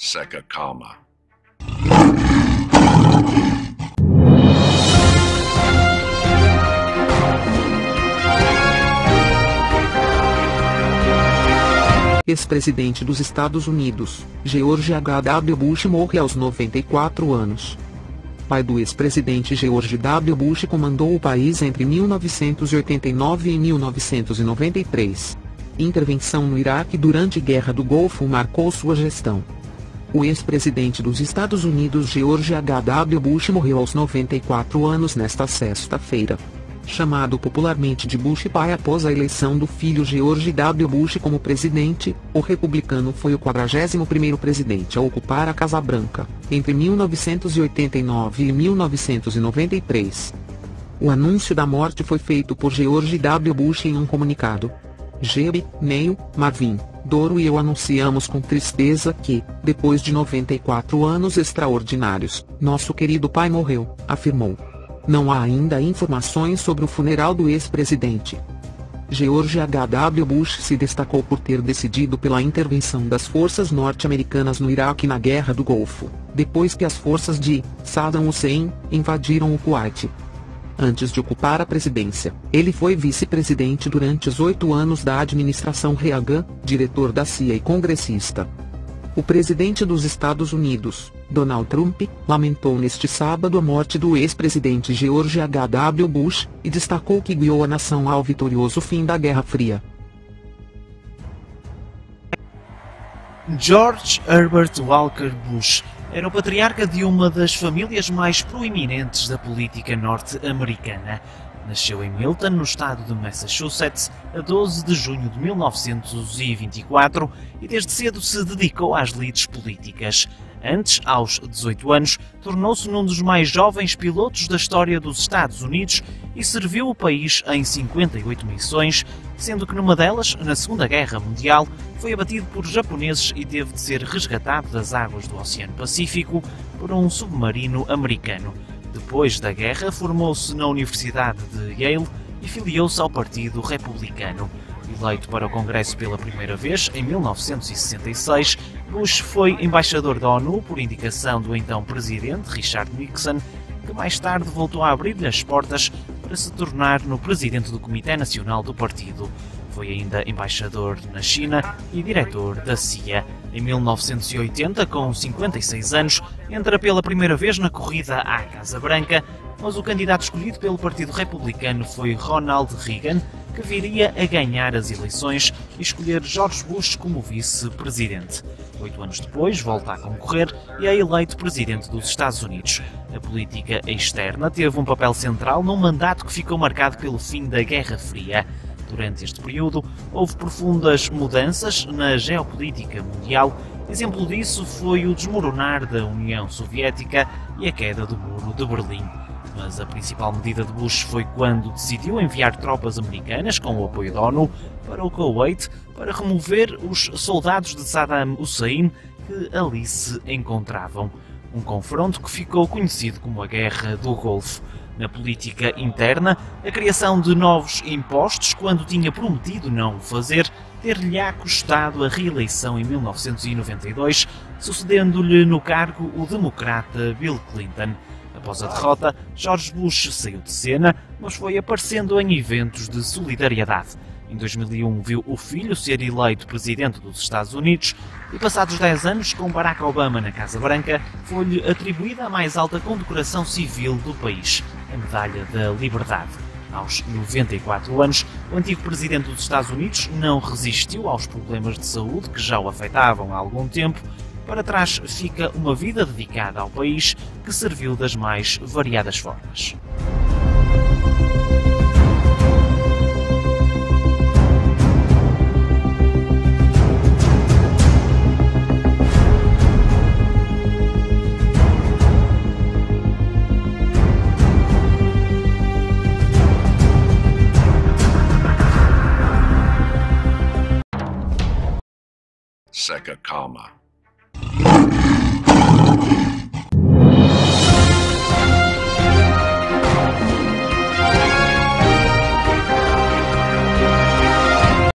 Seca calma. Ex-presidente dos Estados Unidos, George H.W. Bush morre aos 94 anos. Pai do ex-presidente George W. Bush comandou o país entre 1989 e 1993. Intervenção no Iraque durante a Guerra do Golfo marcou sua gestão. O ex-presidente dos Estados Unidos George H.W. Bush morreu aos 94 anos nesta sexta-feira. Chamado popularmente de Bush pai após a eleição do filho George W. Bush como presidente, o republicano foi o 41º presidente a ocupar a Casa Branca, entre 1989 e 1993. O anúncio da morte foi feito por George W. Bush em um comunicado. Gebe, Neil, Marvin, Doro e eu anunciamos com tristeza que, depois de 94 anos extraordinários, nosso querido pai morreu, afirmou. Não há ainda informações sobre o funeral do ex-presidente. George H.W. Bush se destacou por ter decidido pela intervenção das forças norte-americanas no Iraque na Guerra do Golfo, depois que as forças de Saddam Hussein invadiram o Kuwait. Antes de ocupar a presidência, ele foi vice-presidente durante os 8 anos da administração Reagan, diretor da CIA e congressista. O presidente dos Estados Unidos, Donald Trump, lamentou neste sábado a morte do ex-presidente George H.W. Bush, e destacou que guiou a nação ao vitorioso fim da Guerra Fria. George Herbert Walker Bush era o patriarca de uma das famílias mais proeminentes da política norte-americana. Nasceu em Milton, no estado de Massachusetts, a 12 de junho de 1924 e desde cedo se dedicou às lides políticas. Antes, aos 18 anos, tornou-se num dos mais jovens pilotos da história dos Estados Unidos e serviu o país em 58 missões, sendo que numa delas, na Segunda Guerra Mundial, foi abatido por japoneses e teve de ser resgatado das águas do Oceano Pacífico por um submarino americano. Depois da guerra, formou-se na Universidade de Yale e filiou-se ao Partido Republicano. Eleito para o Congresso pela primeira vez, em 1966, Bush foi embaixador da ONU por indicação do então presidente Richard Nixon, que mais tarde voltou a abrir-lhe as portas para se tornar no presidente do Comitê Nacional do Partido. Foi ainda embaixador na China e diretor da CIA. Em 1980, com 56 anos, entra pela primeira vez na corrida à Casa Branca, mas o candidato escolhido pelo Partido Republicano foi Ronald Reagan, que viria a ganhar as eleições e escolher George Bush como vice-presidente. 8 anos depois, volta a concorrer e é eleito presidente dos Estados Unidos. A política externa teve um papel central num mandato que ficou marcado pelo fim da Guerra Fria. Durante este período, houve profundas mudanças na geopolítica mundial. Exemplo disso foi o desmoronar da União Soviética e a queda do Muro de Berlim. Mas a principal medida de Bush foi quando decidiu enviar tropas americanas, com o apoio da ONU, para o Kuwait para remover os soldados de Saddam Hussein que ali se encontravam. Um confronto que ficou conhecido como a Guerra do Golfo. Na política interna, a criação de novos impostos, quando tinha prometido não o fazer, ter-lhe-á custado a reeleição em 1992, sucedendo-lhe no cargo o democrata Bill Clinton. Após a derrota, George Bush saiu de cena, mas foi aparecendo em eventos de solidariedade. Em 2001 viu o filho ser eleito presidente dos Estados Unidos e passados 10 anos, com Barack Obama na Casa Branca, foi-lhe atribuída a mais alta condecoração civil do país, a Medalha da Liberdade. Aos 94 anos, o antigo presidente dos Estados Unidos não resistiu aos problemas de saúde que já o afetavam há algum tempo. Para trás fica uma vida dedicada ao país que serviu das mais variadas formas. Seca calma.